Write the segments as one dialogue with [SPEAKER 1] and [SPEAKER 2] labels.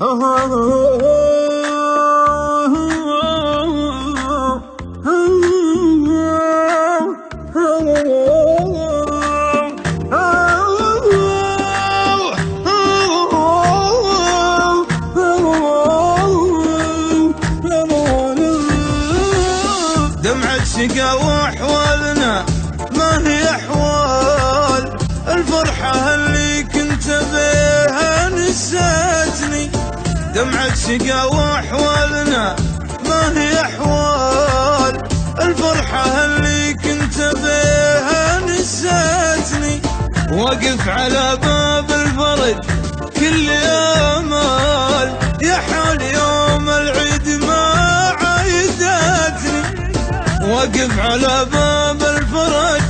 [SPEAKER 1] دمعة شقا واحوالنا ما هي احوال الفرحة اللي كنت بيها نسيتني. دمعة شقا واحوالنا ما هي احوال الفرحة اللي كنت بيها نسيتني. واقف على باب الفرج كل امال يا حال يوم العيد ما عايدتني. واقف على باب الفرج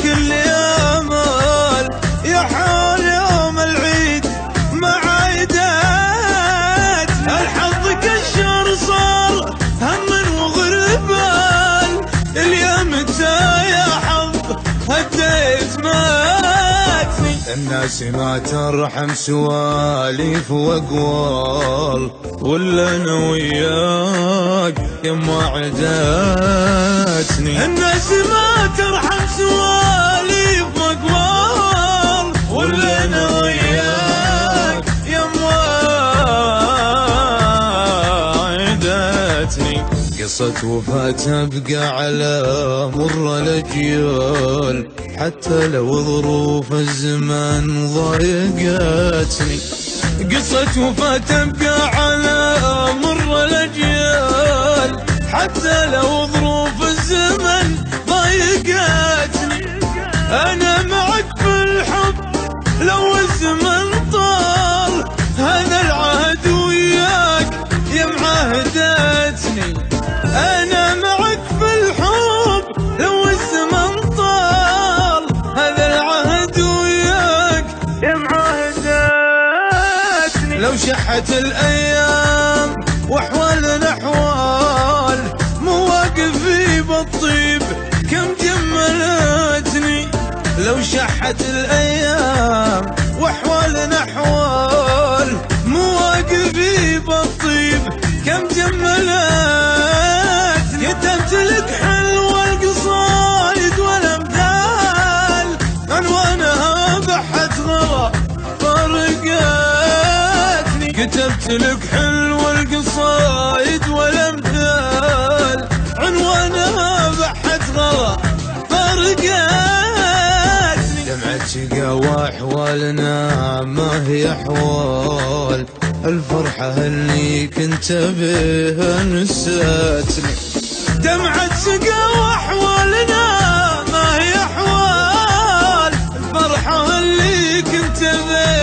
[SPEAKER 1] كل امال يا حال يوم العيد ما عايدتني. الحظ كالشهر صار هم وغربال اليوم متى يا حظ هديت ماتني. الناس ما ترحم سواليف واقوال ولا انا وياك يما عداتني. الناس ما ترحم سواليف واقوال ولا انا وياك يما عداتني. قصة وفاة تبقى على مر الأجيال حتى لو ظروف الزمان ضايقتني. قصة وفاة تبقى على مر الأجيال حتى لو ظروف الزمن ضايقتني. أنا معك في الحب لو الزمن طال هذا العهد وياك يا معاهدتني. أنا معك في الحب لو الزمن طال هذا العهد وياك يا معاهدتني. لو شحت الأيام وأحوالنا أحوال مواقفي بالطيب كم جملتني. لو شحت الأيام وأحوالنا أحوال مواقفي بالطيب كم جملتني. كتبت لك حلوة القصايد والأمثال عنوانها بحت غلا فرقتني. كتبت لك حلوة القصايد والأمثال عنوانها بحت غلا فرقتني. دمعة شقا واحوالنا ما هي احوال الفرحة اللي كنت بها نسيتني. دمعة شقا واحوالنا ما هي احوال الفرحة اللي كنت بها